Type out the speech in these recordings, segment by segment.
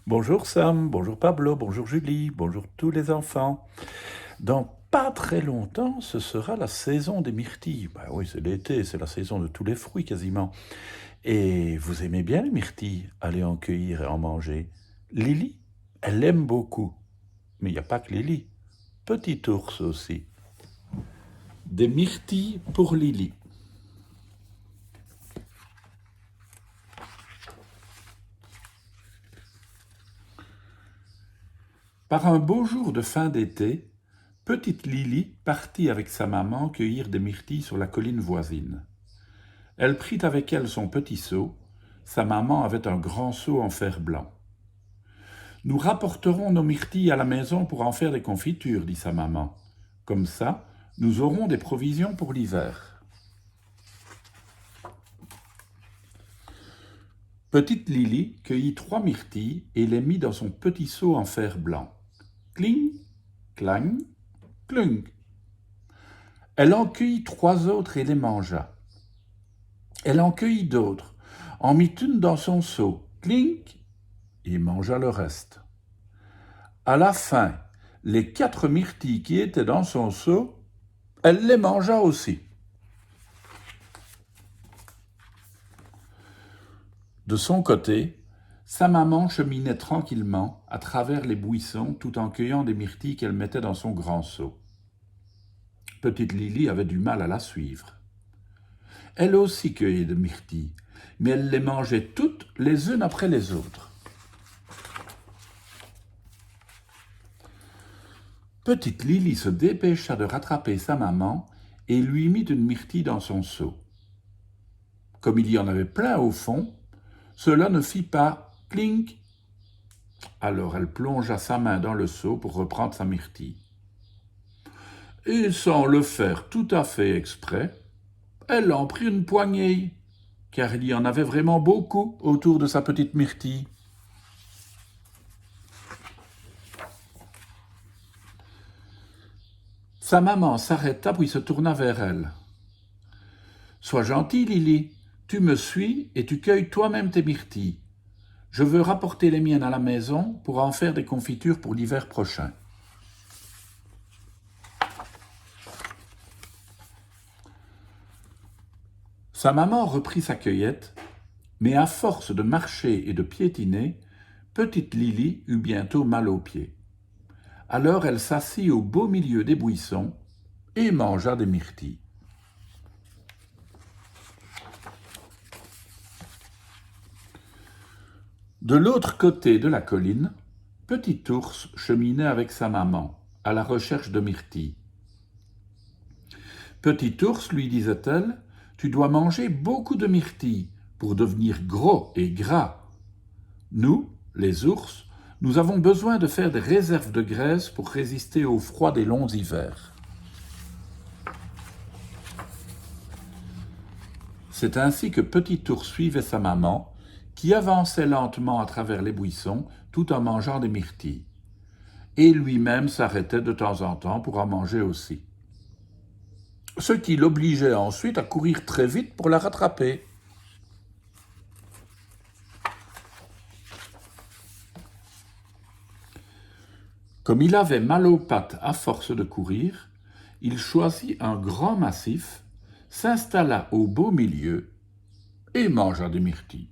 Bonjour Sam, bonjour Pablo, bonjour Julie, bonjour tous les enfants. Dans pas très longtemps, ce sera la saison des myrtilles. Bah oui, c'est l'été, c'est la saison de tous les fruits quasiment. Et vous aimez bien les myrtilles? Aller en cueillir et en manger. Lily, elle aime beaucoup. Mais il n'y a pas que Lily. Petit ours aussi. Des myrtilles pour Lily. Par un beau jour de fin d'été, petite Lily partit avec sa maman cueillir des myrtilles sur la colline voisine. Elle prit avec elle son petit seau. Sa maman avait un grand seau en fer blanc. Nous rapporterons nos myrtilles à la maison pour en faire des confitures, dit sa maman. Comme ça, nous aurons des provisions pour l'hiver. Petite Lily cueillit 3 myrtilles et les mit dans son petit seau en fer blanc. Cling, clang, clunk. Elle en cueillit 3 autres et les mangea. Elle en cueillit d'autres, en mit une dans son seau, clink, et mangea le reste. À la fin, les 4 myrtilles qui étaient dans son seau, elle les mangea aussi. De son côté, sa maman cheminait tranquillement à travers les buissons tout en cueillant des myrtilles qu'elle mettait dans son grand seau. Petite Lily avait du mal à la suivre. Elle aussi cueillait des myrtilles, mais elle les mangeait toutes les unes après les autres. Petite Lily se dépêcha de rattraper sa maman et lui mit une myrtille dans son seau. Comme il y en avait plein au fond, cela ne fit pas clink. Alors elle plongea sa main dans le seau pour reprendre sa myrtille. Et sans le faire tout à fait exprès, elle en prit une poignée, car il y en avait vraiment beaucoup autour de sa petite myrtille. Sa maman s'arrêta puis se tourna vers elle. « Sois gentille, Lily, tu me suis et tu cueilles toi-même tes myrtilles. Je veux rapporter les miennes à la maison pour en faire des confitures pour l'hiver prochain. » Sa maman reprit sa cueillette, mais à force de marcher et de piétiner, petite Lily eut bientôt mal aux pieds. Alors elle s'assit au beau milieu des buissons et mangea des myrtilles. De l'autre côté de la colline, Petit ours cheminait avec sa maman, à la recherche de myrtilles. Petit ours, lui disait-elle, tu dois manger beaucoup de myrtilles pour devenir gros et gras. Nous, les ours, nous avons besoin de faire des réserves de graisse pour résister au froid des longs hivers. C'est ainsi que Petit ours suivait sa maman, qui avançait lentement à travers les buissons tout en mangeant des myrtilles. Et lui-même s'arrêtait de temps en temps pour en manger aussi. Ce qui l'obligeait ensuite à courir très vite pour la rattraper. Comme il avait mal aux pattes à force de courir, il choisit un grand massif, s'installa au beau milieu et mangea des myrtilles.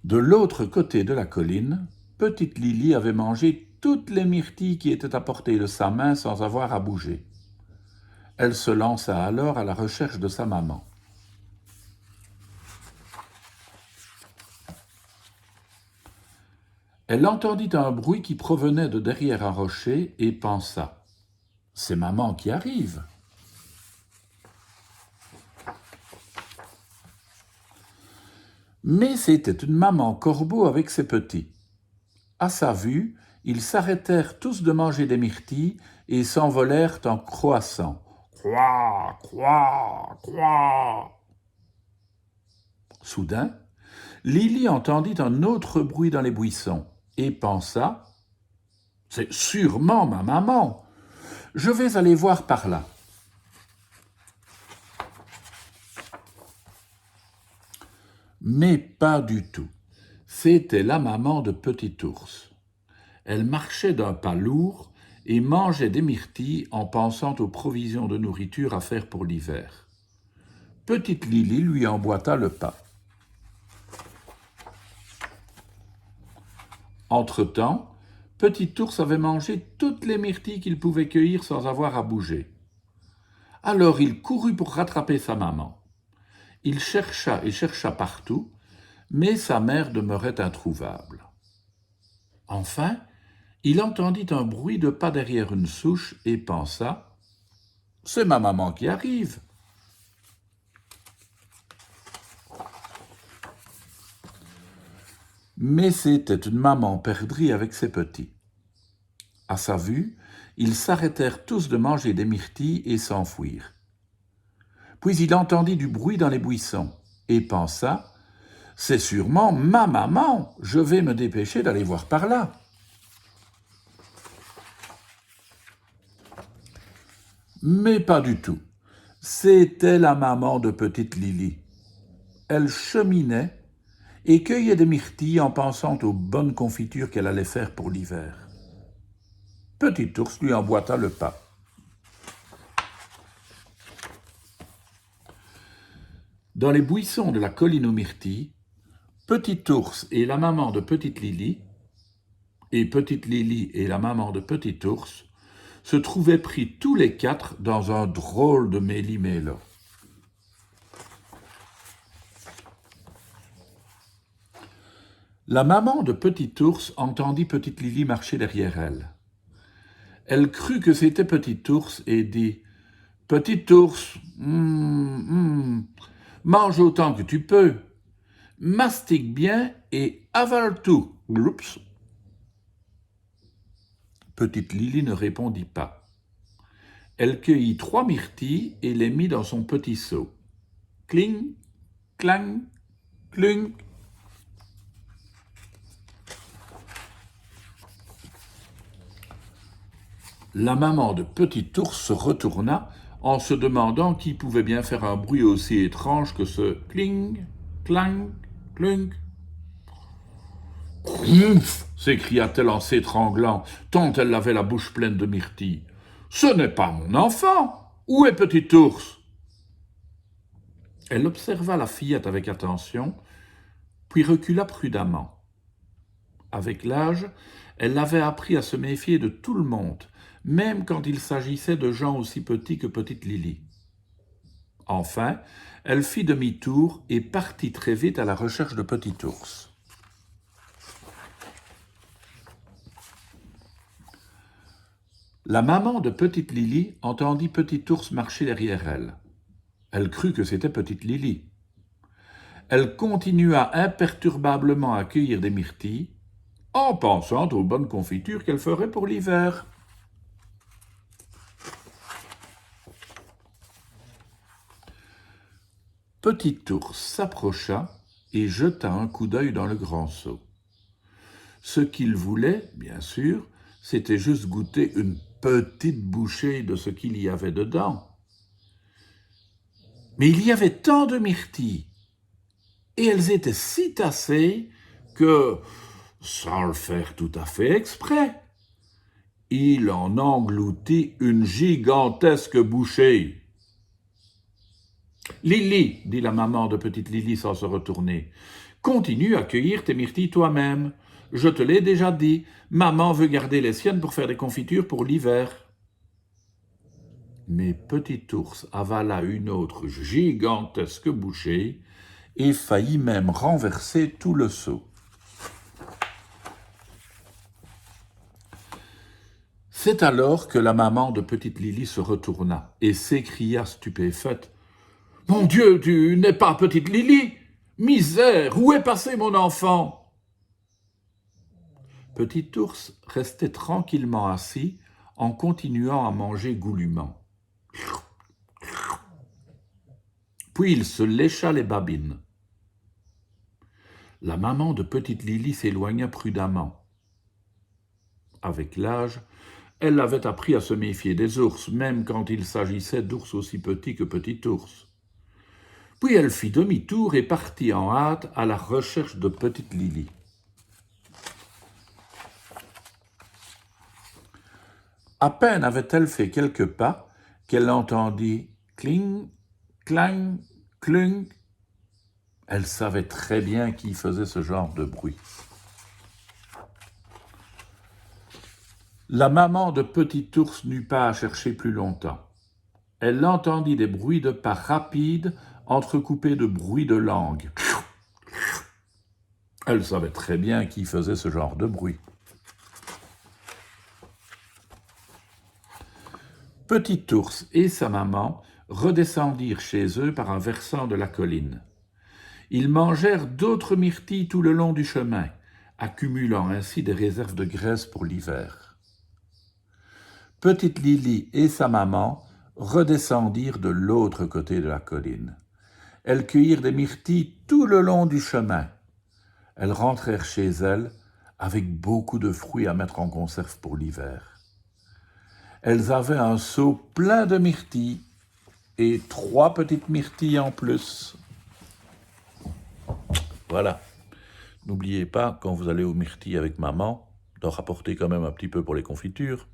De l'autre côté de la colline, petite Lily avait mangé toutes les myrtilles qui étaient à portée de sa main sans avoir à bouger. Elle se lança alors à la recherche de sa maman. Elle entendit un bruit qui provenait de derrière un rocher et pensa « C'est maman qui arrive !» Mais c'était une maman corbeau avec ses petits. À sa vue, ils s'arrêtèrent tous de manger des myrtilles et s'envolèrent en croassant. Croix, croix, croix. Soudain, Lily entendit un autre bruit dans les buissons et pensa « C'est sûrement ma maman. Je vais aller voir par là. » Mais pas du tout. C'était la maman de Petit Ours. Elle marchait d'un pas lourd et mangeait des myrtilles en pensant aux provisions de nourriture à faire pour l'hiver. Petite Lily lui emboîta le pas. Entre-temps, Petit Ours avait mangé toutes les myrtilles qu'il pouvait cueillir sans avoir à bouger. Alors il courut pour rattraper sa maman. Il chercha et chercha partout, mais sa mère demeurait introuvable. Enfin, il entendit un bruit de pas derrière une souche et pensa « C'est ma maman qui arrive !» Mais c'était une maman perdrix avec ses petits. À sa vue, ils s'arrêtèrent tous de manger des myrtilles et s'enfuirent. Puis il entendit du bruit dans les buissons et pensa « C'est sûrement ma maman, je vais me dépêcher d'aller voir par là. » Mais pas du tout. C'était la maman de Petite Lily. Elle cheminait et cueillait des myrtilles en pensant aux bonnes confitures qu'elle allait faire pour l'hiver. Petit Ours lui emboîta le pas. Dans les buissons de la colline aux myrtilles, Petit Ours et la maman de Petite Lily, et Petite Lily et la maman de Petit Ours, se trouvaient pris tous les quatre dans un drôle de méli-mélo. La maman de Petit Ours entendit Petite Lily marcher derrière elle. Elle crut que c'était Petit Ours et dit « Petit Ours, mange autant que tu peux, mastique bien et avale tout. » Gloups. Petite Lily ne répondit pas. Elle cueillit 3 myrtilles et les mit dans son petit seau. Cling, clang, clunk. La maman de Petit Ours se retourna en se demandant qui pouvait bien faire un bruit aussi étrange que ce cling, clang, clunk. Ouf, s'écria-t-elle en s'étranglant, tant elle avait la bouche pleine de myrtilles. Ce n'est pas mon enfant. Où est Petit Ours? Elle observa la fillette avec attention, puis recula prudemment. Avec l'âge, elle avait appris à se méfier de tout le monde, même quand il s'agissait de gens aussi petits que Petite Lily. Enfin, elle fit demi-tour et partit très vite à la recherche de Petit Ours. La maman de Petite Lily entendit Petit Ours marcher derrière elle. Elle crut que c'était Petite Lily. Elle continua imperturbablement à cueillir des myrtilles, en pensant aux bonnes confitures qu'elle ferait pour l'hiver. Petit Ours s'approcha et jeta un coup d'œil dans le grand seau. Ce qu'il voulait, bien sûr, c'était juste goûter une petite bouchée de ce qu'il y avait dedans. Mais il y avait tant de myrtilles, et elles étaient si tassées que, sans le faire tout à fait exprès, il en engloutit une gigantesque bouchée. « Lily, dit la maman de Petite Lily sans se retourner, continue à cueillir tes myrtilles toi-même. Je te l'ai déjà dit, maman veut garder les siennes pour faire des confitures pour l'hiver. » Mais Petit Ours avala une autre gigantesque bouchée et faillit même renverser tout le seau. C'est alors que la maman de Petite Lily se retourna et s'écria stupéfaite. « Mon Dieu, tu n'es pas Petite Lily! Misère, où est passé mon enfant ?» Petit Ours restait tranquillement assis en continuant à manger goulûment. Puis il se lécha les babines. La maman de Petite Lily s'éloigna prudemment. Avec l'âge, elle avait appris à se méfier des ours, même quand il s'agissait d'ours aussi petits que Petit Ours. Puis elle fit demi-tour et partit en hâte à la recherche de petite Lily. À peine avait-elle fait quelques pas qu'elle entendit cling, clang, clung. Elle savait très bien qui faisait ce genre de bruit. La maman de Petit Ours n'eut pas à chercher plus longtemps. Elle entendit des bruits de pas rapides, entrecoupés de bruits de langue. Elle savait très bien qui faisait ce genre de bruit. Petit Ours et sa maman redescendirent chez eux par un versant de la colline. Ils mangèrent d'autres myrtilles tout le long du chemin, accumulant ainsi des réserves de graisse pour l'hiver. Petite Lily et sa maman redescendirent de l'autre côté de la colline. Elles cueillirent des myrtilles tout le long du chemin. Elles rentrèrent chez elles avec beaucoup de fruits à mettre en conserve pour l'hiver. Elles avaient un seau plein de myrtilles et 3 petites myrtilles en plus. Voilà. N'oubliez pas, quand vous allez aux myrtilles avec maman, d'en rapporter quand même un petit peu pour les confitures.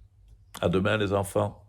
À demain les enfants.